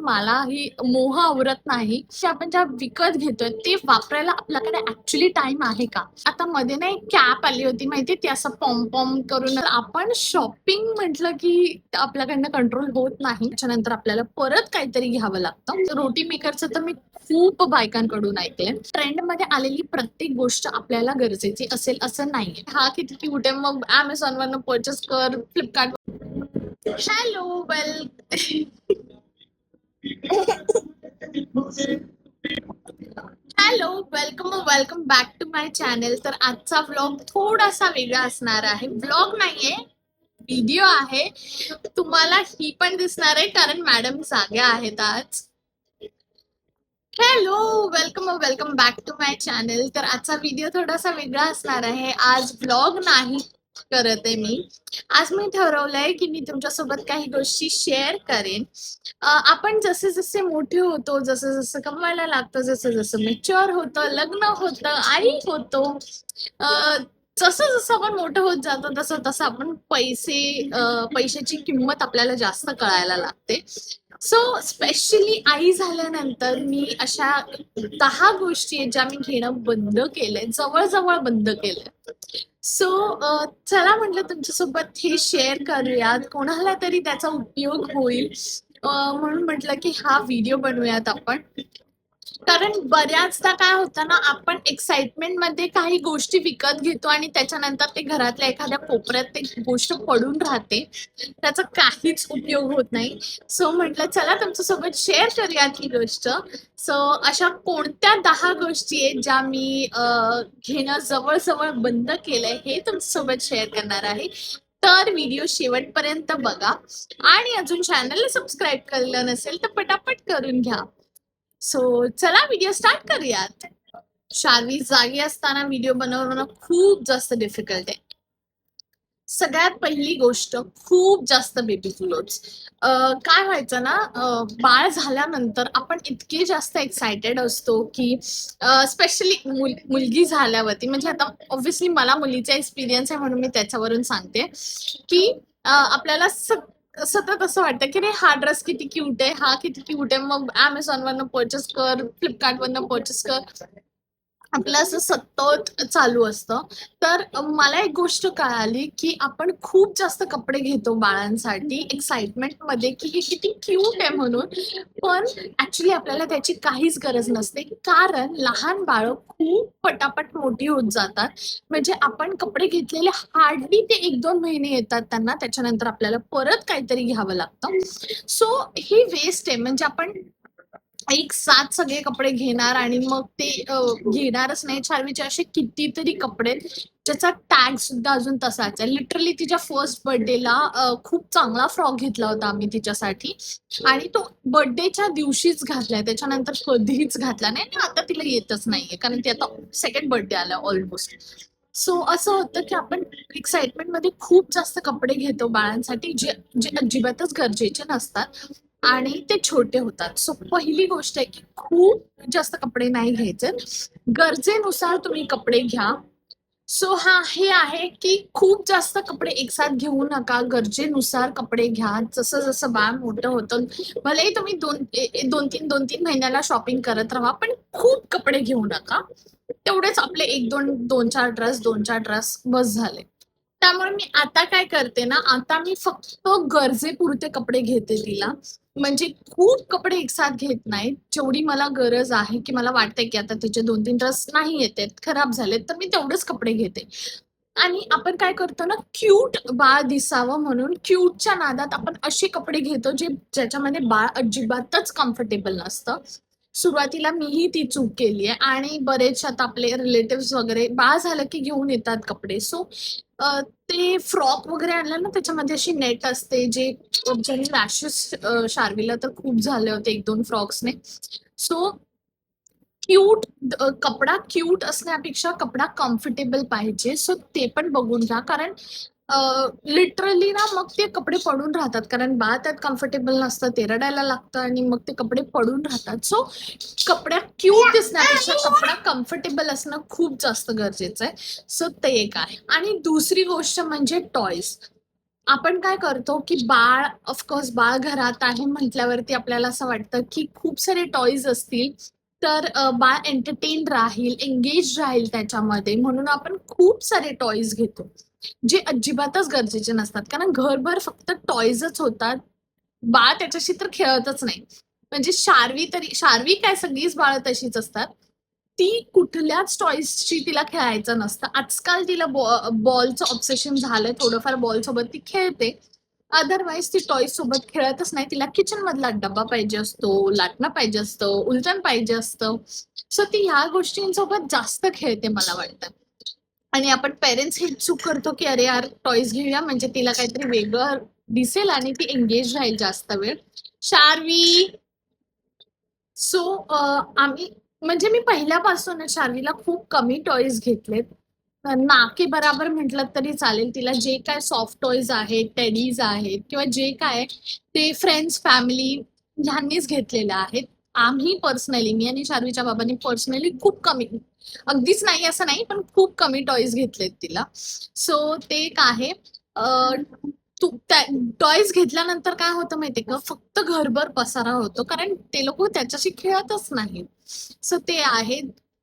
मला ही मोह आवरत नाही की आपण ज्या विकत घेतोय ते वापरायला आपल्याकडे ऍक्च्युली टाइम आहे का. आता मध्ये ना एक कॅप आली होती माहिती, ती असं पॉम पॉम करून आपण शॉपिंग म्हटलं की आपल्याकडनं कंट्रोल होत नाही. त्याच्यानंतर आपल्याला परत काहीतरी घ्यावं लागतं. रोटी मेकरचं तर मी खूप बायकांकडून ऐकलंय. ट्रेंड मध्ये आलेली प्रत्येक गोष्ट आपल्याला गरजेची असेल असं नाहीये. हा किती क्यूट आहे, मग अमेझॉन वरनं परचेस कर, Flipkart. Hello well hello, welcome welcome back to my channel. तर आजचा व्लॉग थोडासा वेगळा असणार आहे. व्लॉग नाहीये, व्हिडिओ आहे. तुम्हाला ही पण दिसणार आहे कारण मॅडम जाग्या आहेत आज. Hello, welcome welcome back to my channel. तर आजचा व्हिडिओ थोडासा वेगळा असणार आहे. आज व्लॉग नाही करत आहे मी. आज मी ठरवलंय की मी तुमच्यासोबत काही गोष्टी शेअर करेन. आपण जसे जसे मोठे होतो, जसं जसं कमवायला लागतं, जसं जसं मॅच्युअर होतं, लग्न होतं, आई होतो, अ, जसं जसं आपण मोठं होत जातो तसं तसं आपण पैशाची किंमत आपल्याला जास्त कळायला लागते. सो स्पेशली आई झाल्यानंतर मी अशा 10 गोष्टी आहेत ज्या मी घेणं बंद केलंय, जवळजवळ बंद केलंय. सो चला म्हटलं तुमच्यासोबत हे शेअर करूयात, कोणाला तरी त्याचा उपयोग होईल. म्हणून म्हटलं की हा व्हिडिओ बनवूयात आपण. कारण बऱ्याचदा काय होतं ना, आपण एक्साइटमेंट मध्ये काही गोष्टी विकत घेतो आणि त्याच्यानंतर ते घरातल्या एखाद्या कोपऱ्यात ते गोष्ट पडून राहते, त्याचा काहीच उपयोग होत नाही. सो म्हटलं चला तुमच्यासोबत शेअर करूयात ही गोष्ट. सो अशा कोणत्या 10 गोष्टी आहेत ज्या मी घेणं जवळजवळ बंद केलंय हे तुमच्यासोबत शेअर करणार आहे. तर व्हिडिओ शेवटपर्यंत बघा आणि अजून चॅनलला सबस्क्राईब केलेलं नसेल तर पटापट करून घ्या. सो चला व्हिडिओ स्टार्ट करूयात. शार्वी जागी असताना व्हिडिओ बनवणं खूप जास्त डिफिकल्ट आहे. सगळ्यात पहिली गोष्ट, खूप जास्त बेबी क्लोथ्स. काय व्हायचं ना, बाळ झाल्यानंतर आपण इतके जास्त एक्सायटेड असतो की स्पेशली मुलगी झाल्यावरती, म्हणजे आता ऑब्व्हियसली मला मुलीचा एक्सपिरियन्स आहे म्हणून मी त्याच्यावरून सांगते की आपल्याला सतत असं वाटतं की रे हा ड्रेस किती क्यूट आहे, हा किती क्यूट आहे, मग अमेझॉन वरनं परचेस कर, फ्लिपकार्ट वरनं परचेस कर, आपलं असं सतत चालू असतं. तर मला एक गोष्ट कळाली की आपण खूप जास्त कपडे घेतो बाळांसाठी एक्साइटमेंट मध्ये की हे किती क्यूट आहे म्हणून. पण ऍक्च्युली आपल्याला त्याची काहीच गरज नसते, कारण लहान बाळ खूप पटापट मोठी होत जातात. म्हणजे आपण कपडे घेतलेले हार्डली ते 1-2 महिने येतात त्यांना, त्याच्यानंतर आपल्याला परत काहीतरी घ्यावं लागतं. सो ही वेस्ट आहे. म्हणजे आपण एक साथ सगळे कपडे घेणार आणि मग ते घेणारच नाही. चार्वीचे असे कितीतरी कपडे ज्याचा टॅग सुद्धा अजून तसाच आहे. लिटरली तिच्या फर्स्ट बर्थडेला खूप चांगला फ्रॉक घेतला होता आम्ही तिच्यासाठी आणि तो बर्थडेच्या दिवशीच घातलाय, त्याच्यानंतर कधीच घातला नाही आणि आता तिला येतच नाहीये कारण ती आता सेकंड बर्थडे आला ऑलमोस्ट. सो असं होतं की आपण एक्साइटमेंट मध्ये खूप जास्त कपडे घेतो बाळांसाठी, जे जे अजिबातच गरजेचे नसतात आणि ते छोटे होतात. सो पहिली गोष्ट आहे की खूप जास्त कपडे नाही घ्यायचे, गरजेनुसार तुम्ही कपडे घ्या. सो हा हे आहे की खूप जास्त कपडे एकसाथ घेऊ नका, गरजेनुसार कपडे घ्या. जसं जसं बाळ मोठं होतं, भलेही तुम्ही 2-3 शॉपिंग करत राहा, पण खूप कपडे घेऊ नका. तेवढेच आपले 2-4 ड्रेस बस झाले. त्यामुळे मी आता काय करते ना, आता मी फक्त गरजेपुरते कपडे घेते तिला. म्हणजे खूप कपडे एकसाथ घेत नाही. जेवढी मला गरज आहे की मला वाटतंय की आता तिचे 2-3 ड्रेस नाही येतेत, खराब झालेत, तर मी तेवढेच कपडे घेते. आणि आपण काय करतो ना, क्यूट बाळ दिसावं म्हणून क्यूटच्या नादात आपण असे कपडे घेतो ज्याच्यामध्ये बाळ अजिबातच कम्फर्टेबल नसतं. सुरुवातीला मीही ती चूक केली आहे आणि बरेचसे आता आपले रिलेटिव्ह वगैरे बाळ झालं की घेऊन येतात कपडे. सो ते फ्रॉक वगैरे आणलं ना, त्याच्यामध्ये अशी नेट असते जे ज्याने रॅशेस शार्वीला तर खूप झाले होते 1-2 फ्रॉक्सने. सो क्यूट कपडा क्यूट असण्यापेक्षा कपडा कम्फर्टेबल पाहिजे. सो ते पण बघून घ्या, कारण लिटरली ना मग ते कपडे पडून राहतात, कारण बाळ त्यात कम्फर्टेबल नसतं, ते रडायला लागतं आणि मग ते कपडे पडून राहतात. सो कपड्या क्यूट दिसण्यापेक्षा कपडा कम्फर्टेबल असणं खूप जास्त गरजेचं आहे. सो ते एक आहे. आणि दुसरी गोष्ट म्हणजे टॉयज. आपण काय करतो की बाळ, ऑफकोर्स बाळ घरात आहे म्हटल्यावरती आपल्याला असं वाटतं की खूप सारे टॉयज असतील तर बाळ एंटरटेन राहील, एंगेज राहील त्याच्यामध्ये, म्हणून आपण खूप सारे टॉयज घेतो जे अजिबातच गरजेचे नसतात. कारण घरभर फक्त टॉयजच होतात, बाळ त्याच्याशी तर खेळतच नाही. म्हणजे शार्वी काय, सगळीच बाळ तशीच असतात. ती कुठल्याच टॉयजशी तिला खेळायचं नसतं. आजकाल तिला बॉलचं ऑब्सेशन झालंय, थोडंफार बॉल सोबत ती खेळते. अदरवाईज ती टॉयज सोबत खेळतच नाही. तिला किचन मधला डब्बा पाहिजे असतो, लाटणं पाहिजे असतं, उलटण पाहिजे असतं. सो ती ह्या गोष्टींसोबत जास्त खेळते मला वाटतं. आणि आपण पेरेंट्स ही चूक करतो की अरे यार टॉयज घेऊया म्हणजे तिला काहीतरी वेगळं दिसेल आणि ती एंगेज राहील जास्त वेळ. शार्वी, सो आम्ही, म्हणजे मी पहिल्यापासून शार्वीला खूप कमी टॉयज घेतलेत. नाके बराबर म्हटलं तरी चालेल. तिला जे काय सॉफ्ट टॉयज आहेत, टेडीज आहेत किंवा जे काय ते फ्रेंड्स, फॅमिली ह्यांनीच घेतलेले आहेत. आम्ही पर्सनली, मी आणि शार्वीच्या बाबांनी पर्सनली खूप कमी, अगदीच नाही असं नाही, पण खूप कमी टॉयज घेतलेत तिला. सो ते एक आहे. तू टॉयज घेतल्यानंतर काय होतं माहितीये का, फक्त घरभर पसारा होतो कारण ते लोक त्याच्याशी खेळतच नाही. सो ते आहे.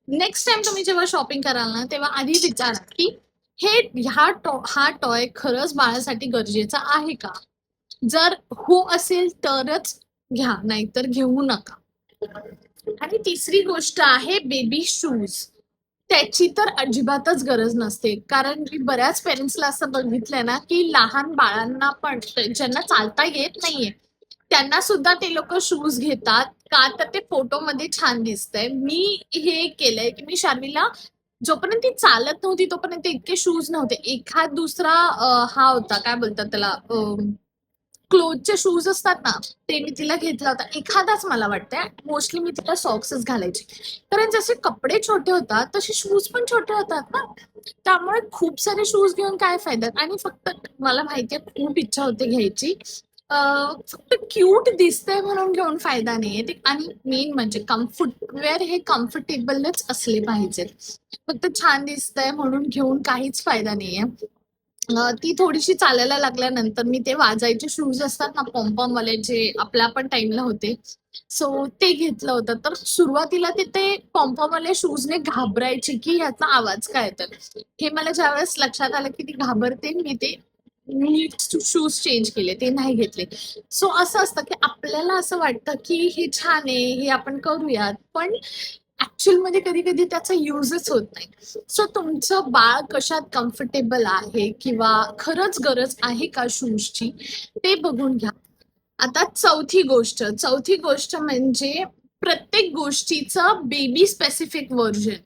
नेक्स्ट टाइम तुम्ही जेव्हा शॉपिंग कराल ना, तेव्हा आधी विचारा की हा टॉय खरंच बाळासाठी गरजेचा आहे का. जर हो असेल तरच घ्या, नाहीतर घेऊ नका. आणि तिसरी गोष्ट आहे बेबी शूज. त्याची तर अजिबातच गरज नसते. कारण मी बऱ्याच पेरेंट्सला असं बघितलंय ना की लहान बाळांना पण, ज्यांना चालता येत नाहीये, त्यांना सुद्धा ते लोक शूज घेतात का, तर ते फोटोमध्ये छान दिसतंय. मी हे केलंय की मी शार्वीला, जोपर्यंत ती चालत नव्हती तोपर्यंत इतके शूज नव्हते. एखाद दुसरा हा होता, काय बोलतात त्याला, क्लोथचे शूज असतात ना, ते मी तिला घेतला होता. एखादाच मला वाटतंय. मोस्टली मी तिला सॉक्सच घालायचे. कारण जसे कपडे छोटे होतात तसे शूज पण छोटे होतात ना. त्यामुळे खूप सारे शूज घेऊन काय फायदा. आणि फक्त मला माहितीये खूप इच्छा होते घ्यायची. फक्त क्यूट दिसतंय म्हणून घेऊन फायदा नाहीये ते. आणि मेन म्हणजे कम्फर्टवेअर हे कम्फर्टेबलच असले पाहिजेत. फक्त छान दिसतंय म्हणून घेऊन काहीच फायदा नाहीये. ती थोडीशी चालायला लागल्यानंतर मी ते वाजायचे शूज असतात ना, पॉम्पॉम वाले, जे आपल्या पण टाइमला होते, सो ते घेतलं होतं. तर सुरुवातीला ते पॉम्पॉम वाले शूजने घाबरायचे की ह्याचा आवाज काय येतोय. हे मला ज्यावेळेस लक्षात आलं की ती घाबरते, मी शूज चेंज केले, ते नाही घेतले. सो असं असतं की आपल्याला असं वाटतं की हे छान आहे, हे आपण करूयात, पण ऍक्च्युअल मध्ये कधी कधी त्याचा युजच होत नाही. सो तुमचं बाळ कशात कम्फर्टेबल आहे किंवा खरंच गरज आहे का शूजची, ते बघून घ्या. आता चौथी गोष्ट म्हणजे प्रत्येक गोष्टीचं बेबी स्पेसिफिक व्हर्जन.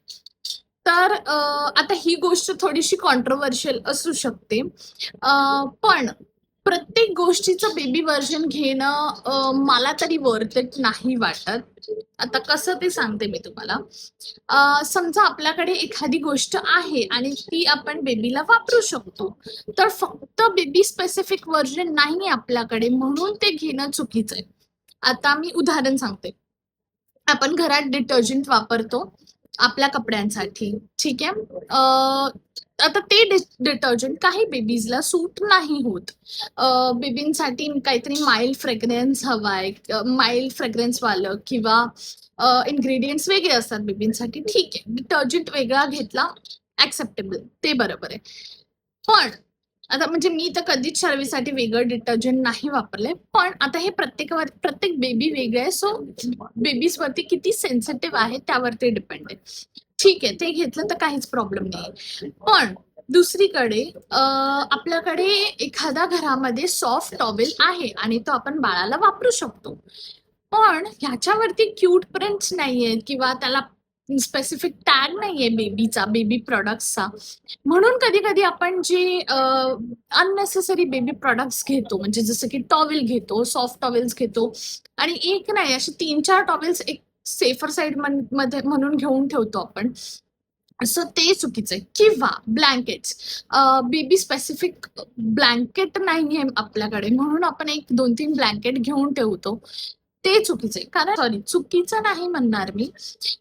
तर आता ही गोष्ट थोडीशी कॉन्ट्रोवर्शियल असू शकते, पण प्रत्येक गोष्टीचं बेबी व्हर्जन घेणं मला तरी वर्थ इट नाही वाटत. आता कसं ते सांगते मी तुम्हाला. समजा आपल्याकडे एखादी गोष्ट आहे आणि ती आपण बेबीला वापरू शकतो, तर फक्त बेबी स्पेसिफिक व्हर्जन नाही आपल्याकडे म्हणून ते घेणं चुकीचं आहे. आता मी उदाहरण सांगते. आपण घरात डिटर्जंट वापरतो आपल्या कपड्यांसाठी, ठीक आहे. आता ते डिटर्जंट काही बेबीजला सूट नाही होत. बेबींसाठी काहीतरी माइल्ड फ्रेग्रन्स हवाय, माइल्ड फ्रेग्रन्स वालं किंवा इन्ग्रेडियंट्स वेगळे असतात बेबींसाठी, ठीक आहे. डिटर्जंट वेगळा घेतला, ऍक्सेप्टेबल, ते बरोबर आहे. पण आता म्हणजे मी तर कधीच शार्वीसाठी वेगळं डिटर्जंट नाही वापरलंय. पण आता हे प्रत्येक बेबी वेगळं आहे. सो बेबीज वरती किती सेन्सिटिव्ह आहे त्यावरती डिपेंड आहे. ठीक आहे, ते घेतलं तर काहीच प्रॉब्लेम नाही. पण दुसरीकडे आपल्याकडे एखाद्या घरामध्ये सॉफ्ट टॉवेल आहे आणि तो आपण बाळाला वापरू शकतो, पण ह्याच्यावरती क्यूट प्रिंट्स नाहीयेत किंवा त्याला स्पेसिफिक टॅग नाहीये बेबीचा, बेबी प्रोडक्ट्सचा. म्हणून कधी कधी आपण जे अननेसेसरी बेबी प्रोडक्ट्स घेतो, म्हणजे जसं की टॉवेल घेतो, सॉफ्ट टॉवेल्स घेतो, आणि एक नाही असे 3-4 टॉवेल्स एक सेफर साईड मध्ये म्हणून घेऊन ठेवतो आपण. असं ते चुकीचं आहे. किंवा ब्लँकेट्स, बेबी स्पेसिफिक ब्लँकेट नाहीये आपल्याकडे म्हणून आपण एक 2-3 ब्लँकेट घेऊन ठेवतो. ते चुकीचं आहे. कारण सॉरी, चुकीचं नाही म्हणणार मी.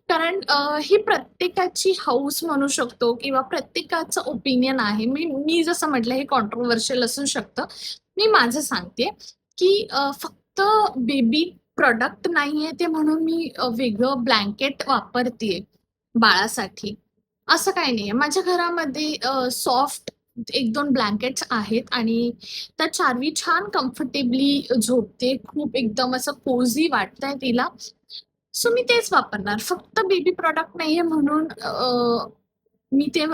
कारण ही प्रत्येकाची हौस म्हणू शकतो किंवा प्रत्येकाचं ओपिनियन आहे. मी मी जसं म्हटलं हे कॉन्ट्रोव्हर्शियल असू शकतं. मी माझं सांगते, की फक्त बेबी प्रॉडक्ट नाहीये ते म्हणून मी वेगळं ब्लँकेट वापरतेय बाळासाठी, असं काही नाहीये. माझ्या घरामध्ये सॉफ्ट 1-2 ब्लँकेट्स आहेत आणि त्यात चार्वी छान कम्फर्टेबली झोपते. खूप एकदम असं कोझी वाटतंय तिला. सो मी तेच वापरणार. फक्त बेबी प्रॉडक्ट नाहीये म्हणून मी ते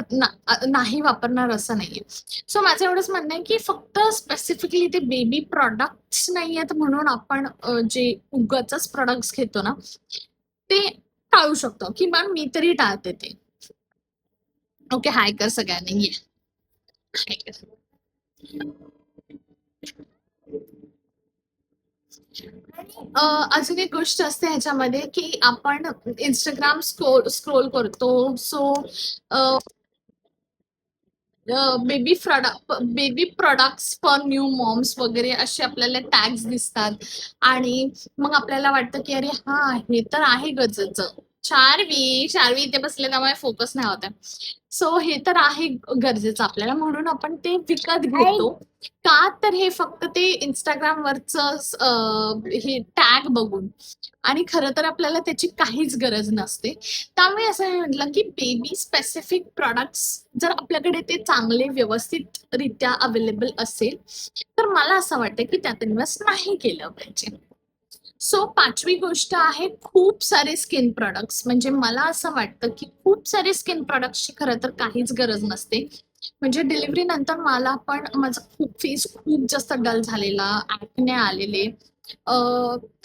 नाही वापरणार असं नाहीये. सो माझं एवढंच म्हणणं आहे, की फक्त स्पेसिफिकली ते बेबी प्रॉडक्ट्स नाहीयेत म्हणून आपण जे उगाचच प्रॉडक्ट्स घेतो ना, ते टाळू शकतो. किमान मी तरी टाळते ते. ओके, हाय कर सगळ्यांनी. ये. हाय कर. अजून एक गोष्ट असते ह्याच्यामध्ये, की आपण Instagram स्क्रोल करतो. So baby products for new moms वगैरे असे आपल्याला टॅग्स दिसतात आणि मग आपल्याला वाटतं की अरे हा, हे तर आहे गरजेचं. चारवी इथे बसले त्यामुळे फोकस नाही होत आहे. सो हे तर आहे गरजेचं आपल्याला म्हणून आपण ते विकत घेतो. का तर हे फक्त ते Instagram वरचं हे टॅग बघून, आणि खरं तर आपल्याला त्याची काहीच गरज नसते. त्यामुळे असं मी म्हटलं की बेबी स्पेसिफिक प्रॉडक्ट्स जर आपल्याकडे ते चांगले व्यवस्थित रित्या अवेलेबल असेल तर मला असं वाटतं की त्यात इन्व्हेस्ट नाही केलं पाहिजे. सो 5वी गोष्ट आहे खूप सारे स्किन प्रॉडक्ट्स. म्हणजे मला असं वाटतं की खूप सारे स्किन प्रॉडक्ट्सची खरं तर काहीच गरज नसते. म्हणजे डिलिव्हरी नंतर मला पण माझा फेस खूप जास्त डल झालेला, ऍक्ने आलेले.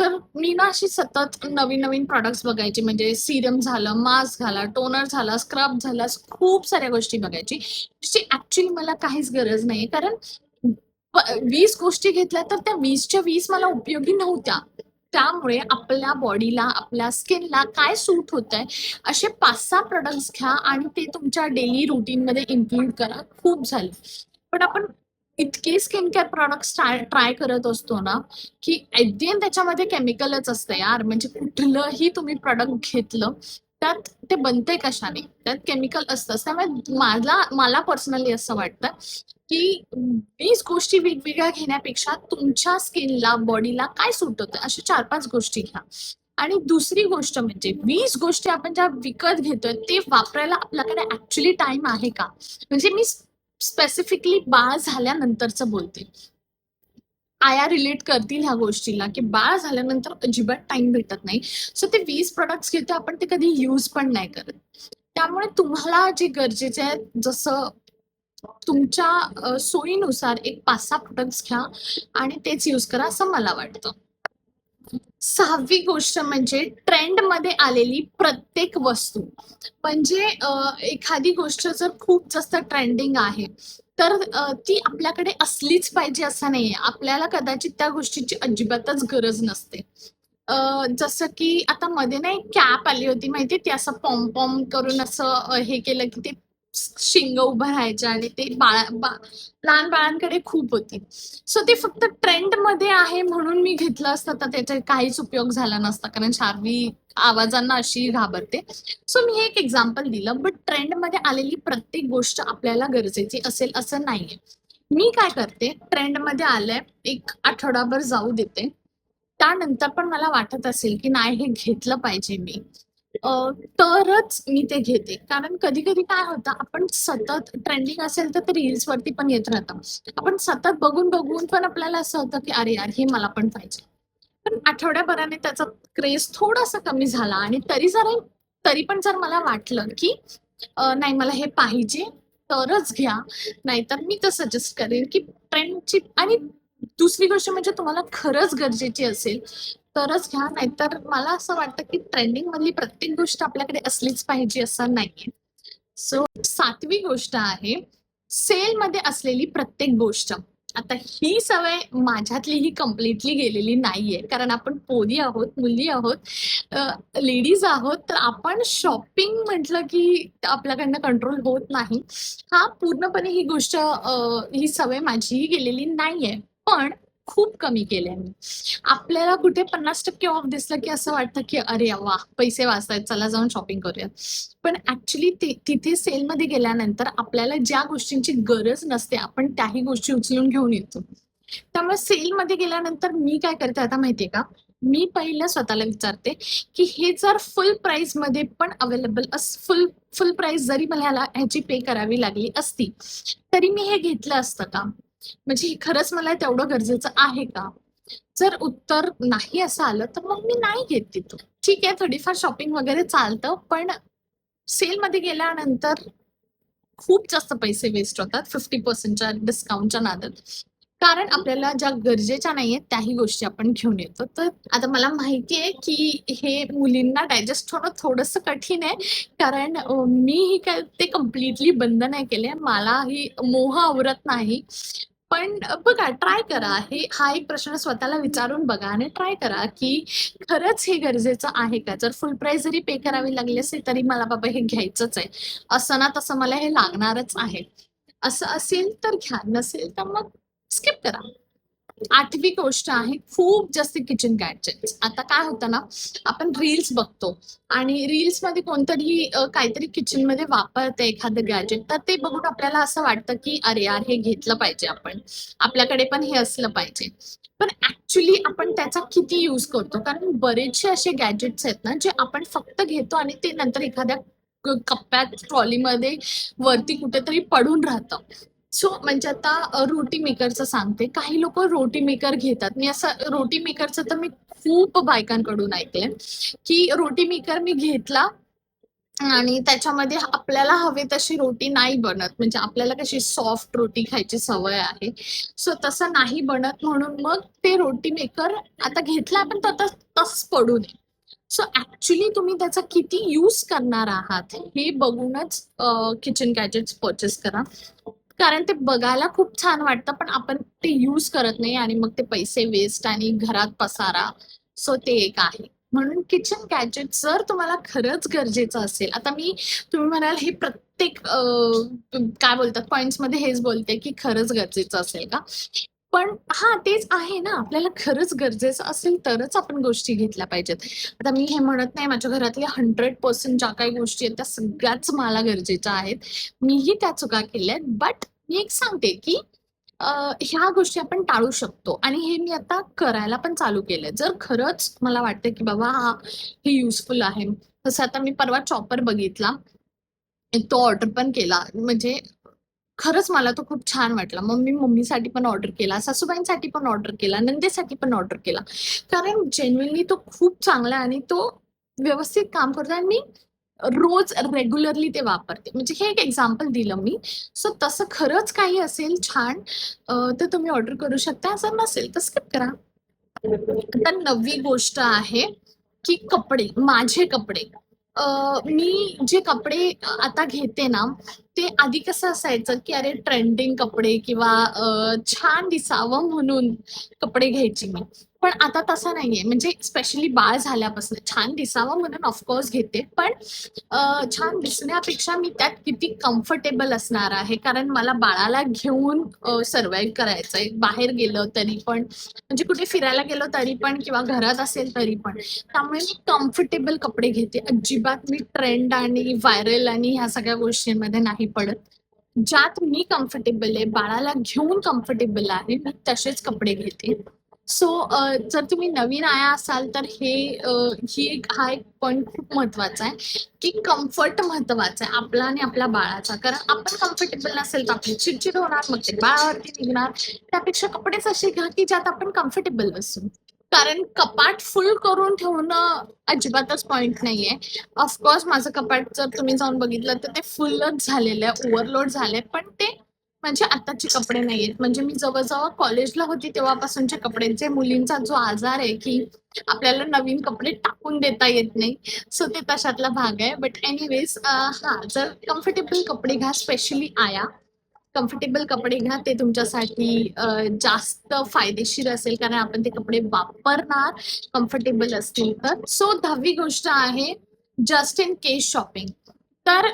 तर मी ना अशी सतत नवीन नवीन प्रॉडक्ट्स बघायचे. म्हणजे सिरम झालं, मास्क झाला, टोनर झाला, स्क्रब झाला, खूप साऱ्या गोष्टी बघायची ज्याची ऍक्च्युली मला काहीच गरज नाही. कारण 20 गोष्टी घेतल्या तर त्या 20च्या 20 मला उपयोगी नव्हत्या. त्यामुळे आपल्या बॉडीला, आपल्या स्किनला काय सूट होत आहे असे 5-6 प्रोडक्ट्स घ्या आणि ते तुमच्या डेली रुटीनमध्ये इन्क्लूड करा. खूप झाले. पण आपण इतके स्किन केअर प्रॉडक्ट्स ट्राय करत असतो ना, की ऍट द एंड त्याच्यामध्ये केमिकलच असतं यार. म्हणजे कुठलंही तुम्ही प्रॉडक्ट घेतलं त्यात ते बनते कशाने, त्यात केमिकल असतंच. त्यामुळे मला पर्सनली असं वाटतं की 20 गोष्टी वेगवेगळ्या घेण्यापेक्षा तुमच्या स्किनला, बॉडीला काय सूट होतं अशा 4-5 गोष्टी घ्या. आणि दुसरी गोष्ट म्हणजे 20 गोष्टी आपण ज्या विकत घेतोय ते वापरायला आपल्याकडे ऍक्च्युली टाइम आहे का? म्हणजे मी स्पेसिफिकली बाळ झाल्यानंतरचं बोलते. आया रिलेट करतील ह्या गोष्टीला, की बाळ झाल्यानंतर अजिबात टाइम भेटत नाही. सो ते 20 प्रॉडक्ट्स घेतो आपण ते कधी यूज पण नाही करत. त्यामुळे तुम्हाला जे गरजेचे आहे, जसं तुमच्या सोयीनुसार एक 5-6 प्रोडक्ट्स घ्या आणि तेच यूज करा असं मला वाटतं. 6वी गोष्ट म्हणजे ट्रेंडमध्ये आलेली प्रत्येक वस्तू. म्हणजे एखादी गोष्ट जर खूप जास्त ट्रेंडिंग आहे तर ती आपल्याकडे असलीच पाहिजे असं नाहीये. आपल्याला कदाचित त्या गोष्टीची अजिबातच गरज नसते. जसं की आता मध्ये ना एक कॅप आली होती माहितीये, ती असं पॉम पॉम करून असं हे केलं की ते शिंग उभं राहायचं आणि ते लहान बाळांकडे खूप होती. सो ते फक्त ट्रेंड मध्ये आहे म्हणून मी घेतलं असतं तर त्याचा काहीच उपयोग झाला नसता. कारण शार्वी आवाजांना अशी घाबरते. सो मी हे एक एक्झाम्पल दिलं. बट ट्रेंड मध्ये आलेली प्रत्येक गोष्ट आपल्याला गरजेची असेल असं नाहीये. मी काय करते, ट्रेंड मध्ये आलंय, एक आठवडाभर जाऊ देते. त्यानंतर पण मला वाटत असेल की नाही हे घेतलं पाहिजे मी, तरच मी ते घेते. कारण कधी कधी काय होतं, आपण सतत ट्रेंडिंग असेल तर ते रील्स वरती पण येत राहतं. आपण सतत बघून बघून पण आपल्याला असं होतं की अरे यार हे मला पण पाहिजे. पण आठवड्याभराने त्याचा क्रेज थोडासा कमी झाला आणि तरी पण जर मला वाटलं की नाही मला हे पाहिजे तरच घ्या. नाहीतर मी तर सजेस्ट करेन की ट्रेंडची, आणि दुसरी गोष्ट म्हणजे तुम्हाला खरंच गरजेची असेल तरच घ्या. नाहीतर मला असं वाटतं की ट्रेंडिंग मधली प्रत्येक गोष्ट आपल्याकडे असलीच पाहिजे असं नाहीये. सो 7वी गोष्ट आहे सेलमध्ये असलेली प्रत्येक गोष्ट. आता ही सवय माझ्यातली ही कम्प्लिटली गेलेली नाहीये. कारण आपण पोरी आहोत, मुली आहोत, लेडीज आहोत. तर आपण शॉपिंग म्हटलं की आपल्याकडनं कंट्रोल होत नाही. हा पूर्णपणे ही गोष्ट ही सवय माझीही गेलेली नाहीये. पण खूप कमी केलंय मी. आपल्याला कुठे 50% ऑफ दिसलं की असं वाटतं की अरे वा, पैसे वाचतायत, चला जाऊन शॉपिंग करूया. पण ऍक्च्युली तिथे सेलमध्ये गेल्यानंतर आपल्याला ज्या गोष्टींची गरज नसते आपण त्याही गोष्टी उचलून घेऊन येतो. त्यामुळे सेलमध्ये गेल्यानंतर मी काय करते आता माहितीये का, मी पहिलं स्वतःला विचारते की हे जर फुल प्राइस मध्ये पण अवेलेबल फुल फुल प्राइस जरी मला ह्याची पे करावी लागली असती तरी मी हे घेतलं असतं का, म्हणजे हे खरंच मला तेवढं गरजेचं आहे का. जर उत्तर नाही असं आलं तर मग मी नाही घेत तिथून. ठीक आहे, थोडीफार शॉपिंग वगैरे चालतं, पण सेलमध्ये गेल्यानंतर खूप जास्त पैसे वेस्ट होतात 50%च्या डिस्काउंटच्या नादात. कारण आपल्याला ज्या गरजेच्या नाहीयेत त्याही गोष्टी आपण घेऊन येतो. तर आता मला माहिती आहे की हे मुलींना डायजेस्ट होणं थोडंसं कठीण आहे. कारण मीही काय ते कम्प्लिटली बंद नाही केले. मलाही मोह आवरत नाही. पण बघा, ट्राय करा. हा एक प्रश्न स्वतःला विचारून बघा आणि ट्राय करा की खरंच हे गरजेचं आहे का? जर फुल प्राइस जरी पे करावी लागली असेल तरी मला बाबा हे घ्यायचंच आहे. असं ना तसं मला हे लागणारच आहे. असं असेल तर घ्या, नसेल तर मग स्किप करा. 8वी गोष्ट आहे खूप जास्त किचन गॅजेट्स. आता काय होतं ना, आपण रील्स बघतो आणि रील्समध्ये कोणतरी काहीतरी किचनमध्ये वापरते एखादं गॅजेट, तर ते बघून आपल्याला असं वाटतं की अरे यार, हे घेतलं पाहिजे आपण. आपल्याकडे पण हे असलं पाहिजे. पण ऍक्च्युली आपण त्याचा किती यूज करतो? कारण बरेचसे असे गॅजेट्स आहेत ना, जे आपण फक्त घेतो आणि ते नंतर एखाद्या कप्प्यात, ट्रॉलीमध्ये वरती कुठेतरी पडून राहतं. सो म्हणजे आता रोटी मेकरचं सांगते. काही लोक रोटी मेकर घेतात. मी असं रोटी मेकरचं तर मी खूप बायकांकडून ऐकलंय की रोटी मेकर मी घेतला आणि त्याच्यामध्ये आपल्याला हवे तशी रोटी नाही बनत. म्हणजे आपल्याला कशी सॉफ्ट रोटी खायची सवय आहे, सो तसं नाही बनत. म्हणून मग ते रोटी मेकर आता घेतला आपण तर तसंच पडू नये. सो ऍक्च्युली तुम्ही त्याचा किती यूज करणार आहात हे बघूनच किचन गॅजेट्स परचेस करा. कारण ते बघायला खूप छान वाटतं, पण आपण ते यूज करत नाही आणि मग ते पैसे वेस्ट आणि घरात पसारा. सो ते एक आहे. म्हणून किचन गॅजेट जर तुम्हाला खरंच गरजेचं असेल, आता तुम्ही म्हणाल हे प्रत्येक काय बोलतात पॉइंट्स मध्ये हेच बोलते की खरंच गरजेचं असेल का. पण हा तेच आहे ना, आपल्याला खरंच गरजेचं असेल तरच आपण गोष्टी घेतल्या पाहिजेत. आता मी हे म्हणत नाही माझ्या घरातल्या 100% ज्या काही गोष्टी आहेत त्या सगळ्याच मला गरजेच्या आहेत. मीही त्या चुका केल्या आहेत. बट मी एक सांगते की ह्या गोष्टी आपण टाळू शकतो आणि हे मी आता करायला पण चालू केलंय. जर खरंच मला वाटतं की बाबा हे युजफुल आहे. तसं आता मी परवा चॉपर बघितला, तो ऑर्डर पण केला. म्हणजे खरंच मला तो खूप छान वाटला. मग मी मम्मीसाठी पण ऑर्डर केला, सासूबाईंसाठी पण ऑर्डर केला, नंदेसाठी पण ऑर्डर केला. कारण जेन्युइनली तो खूप चांगला आहे आणि तो व्यवस्थित काम करतो आणि मी रोज रेग्युलरली ते वापरते. म्हणजे हे एक एक्झाम्पल दिलं मी. सो तसं खरंच काही असेल छान तर तुम्ही ऑर्डर करू शकता. जर नसेल तर स्किप करा. आता 9वी गोष्ट आहे की कपडे, माझे कपडे. मी जे कपडे आता घेते ना, ते आधी कसं असायचं की अरे ट्रेंडिंग कपडे किंवा छान दिसावं म्हणून कपडे घ्यायची मी. पण आता तसं नाहीये. म्हणजे स्पेशली बाळ झाल्यापासून छान दिसावं म्हणून ऑफकोर्स घेते. पण छान दिसण्यापेक्षा मी त्यात किती कम्फर्टेबल असणार आहे. कारण मला बाळाला घेऊन सर्व्हाइव्ह करायचंय. बाहेर गेलं तरी पण, म्हणजे कुठे फिरायला गेलो तरी पण किंवा घरात असेल तरी पण. त्यामुळे मी कम्फर्टेबल कपडे घेते. अजिबात मी ट्रेंड आणि व्हायरल आणि ह्या सगळ्या गोष्टींमध्ये नाही पडत. ज्यात मी कम्फर्टेबल आहे, बाळाला घेऊन कम्फर्टेबल आहे, मी तसेच कपडे घेते. सो जर तुम्ही नवीन आया असाल तर हा एक पॉइंट खूप महत्वाचा आहे की कम्फर्ट महत्वाचा आहे आपला आणि आपल्या बाळाचा. कारण आपण कम्फर्टेबल नसेल तर आपली चिडचिड होणार, मग ते बाळावरती निघणार. त्यापेक्षा कपडेच असे घ्या की ज्यात आपण कम्फर्टेबल बसू. कारण कपाट फुल करून ठेवणं अजिबातच पॉइंट नाहीये. ऑफकोर्स माझं कपाट जर तुम्ही जाऊन बघितलं तर ते फुलच झालेलं आहे, ओव्हरलोड झालंय. पण ते म्हणजे आताचे कपडे नाहीयेत. म्हणजे मी जवळजवळ कॉलेजला होती तेव्हापासूनचे कपडे. जे मुलींचा जो आजार आहे की आपल्याला नवीन कपडे टाकून देता येत नाही, सो ते तशातला भाग आहे. बट एनिवेज हा, जर कम्फर्टेबल कपडे घ्या, स्पेशली आया. कम्फर्टेबल कपडे घ्या, ते तुमच्यासाठी जास्त फायदेशीर असेल कारण आपण ते कपडे वापरणार कम्फर्टेबल असतील तर. सो 10वी गोष्ट आहे जस्ट इन केस शॉपिंग. तर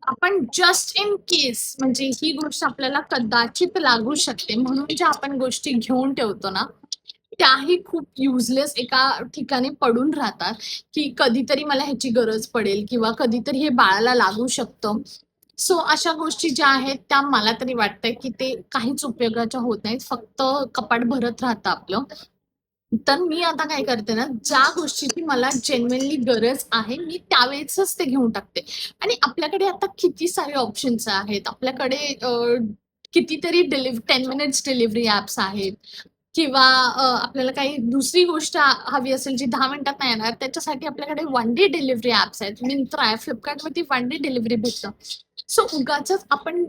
आपण जस्ट इन केस म्हणजे ही गोष्ट आपल्याला कदाचित लागू शकते म्हणून ज्या आपण गोष्टी घेऊन ठेवतो ना, त्याही खूप युजलेस एका ठिकाणी पडून राहतात, की कधीतरी मला ह्याची गरज पडेल किंवा कधीतरी हे बाळाला लागू शकतं. सो अशा गोष्टी ज्या आहेत त्या मला तरी वाटतंय, की ते काहीच उपयोगाच्या होत नाहीत. फक्त कपाट भरत राहतं आपलं. तर मी आता काय करते ना, ज्या गोष्टीची मला जेन्युइनली गरज आहे, मी त्यावेळेसच ते घेऊन टाकते. आणि आपल्याकडे आता किती सारे ऑप्शन्स आहेत. आपल्याकडे कितीतरी 10 मिनिट्स डिलिव्हरी ॲप्स आहेत किंवा आपल्याला काही दुसरी गोष्ट हवी असेल, जी 10 मिनिटात नाही येणार, त्याच्यासाठी आपल्याकडे वन डे डिलिव्हरी ॲप्स आहेत. Myntra आहे, Flipkartवरती वन डे डिलिव्हरी भेटतं. सो उगाचच आपण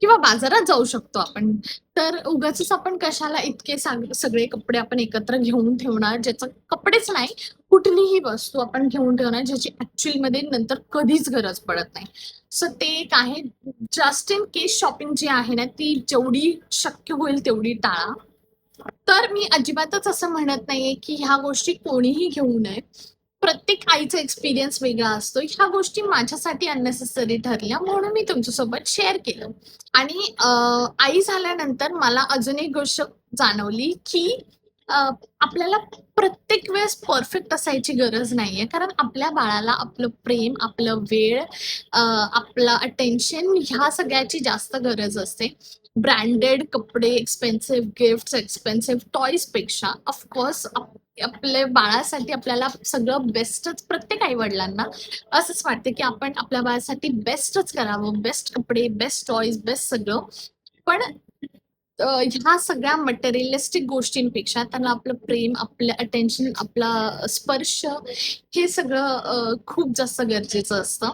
किंवा बाजारात जाऊ शकतो आपण. तर उगाचच आपण कशाला इतके सगळे कपडे आपण एकत्र घेऊन ठेवणार, ज्याचं कपडेच नाही, कुठलीही वस्तू आपण घेऊन ठेवणार, ज्याची ॲक्चुअलमध्ये नंतर कधीच गरज पडत नाही. सो ते एक आहे. जस्ट इन केस शॉपिंग जी आहे ना, ती जेवढी शक्य होईल तेवढी टाळा. तर मी अजिबातच असं म्हणत नाहीये, की ह्या गोष्टी कोणीही घेऊ नये. प्रत्येक आईचा एक्सपिरियन्स वेगळा असतो. ह्या गोष्टी माझ्यासाठी अननेसेसरी ठरल्या म्हणून मी तुमच्यासोबत शेअर केलं. आणि आई झाल्यानंतर मला अजून एक गोष्ट जाणवली, की आपल्याला प्रत्येक वेळेस परफेक्ट असायची गरज नाहीये. कारण आपल्या बाळाला आपलं प्रेम, आपलं वेळ, आपलं अटेन्शन ह्या सगळ्याची जास्त गरज असते. ब्रँडेड कपडे, एक्सपेन्सिव्ह गिफ्ट्स, एक्सपेन्सिव्ह टॉयजपेक्षा ऑफकोर्स आपल्या बाळासाठी आपल्याला सगळं बेस्टच प्रत्येक आई-वडिलांना असंच वाटतं, की आपण आपल्या बाळासाठी बेस्टच करावं. बेस्ट कपडे, बेस्ट टॉयज, बेस्ट सगळं. पण ह्या सगळ्या मटेरियलिस्टिक गोष्टींपेक्षा त्यांना आपलं प्रेम, आपलं अटेन्शन, आपला स्पर्श हे सगळं खूप जास्त गरजेचं असतं.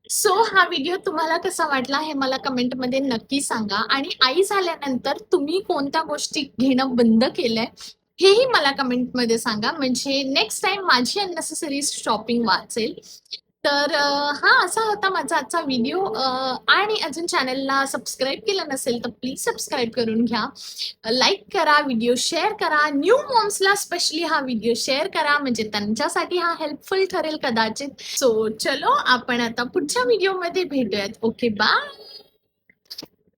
सो हा व्हिडिओ तुम्हाला कसा वाटला हे मला कमेंटमध्ये नक्की सांगा. आणि आई झाल्यानंतर तुम्ही कोणत्या गोष्टी घेणं बंद केलंय हेही मला कमेंटमध्ये सांगा. म्हणजे नेक्स्ट टाइम माझी अननेसेसरी शॉपिंग वाचेल. तर हा असा होता माझा आजचा व्हिडिओ. आणि अजून चॅनलला सबस्क्राईब केलं नसेल तर प्लीज सबस्क्राईब करून घ्या. लाईक करा, व्हिडिओ शेअर करा. न्यू मॉम्सला स्पेशली हा व्हिडिओ शेअर करा म्हणजे त्यांच्यासाठी हा हेल्पफुल ठरेल कदाचित. सो चलो आपण आता पुढच्या व्हिडिओमध्ये भेटूयात. Okay bye.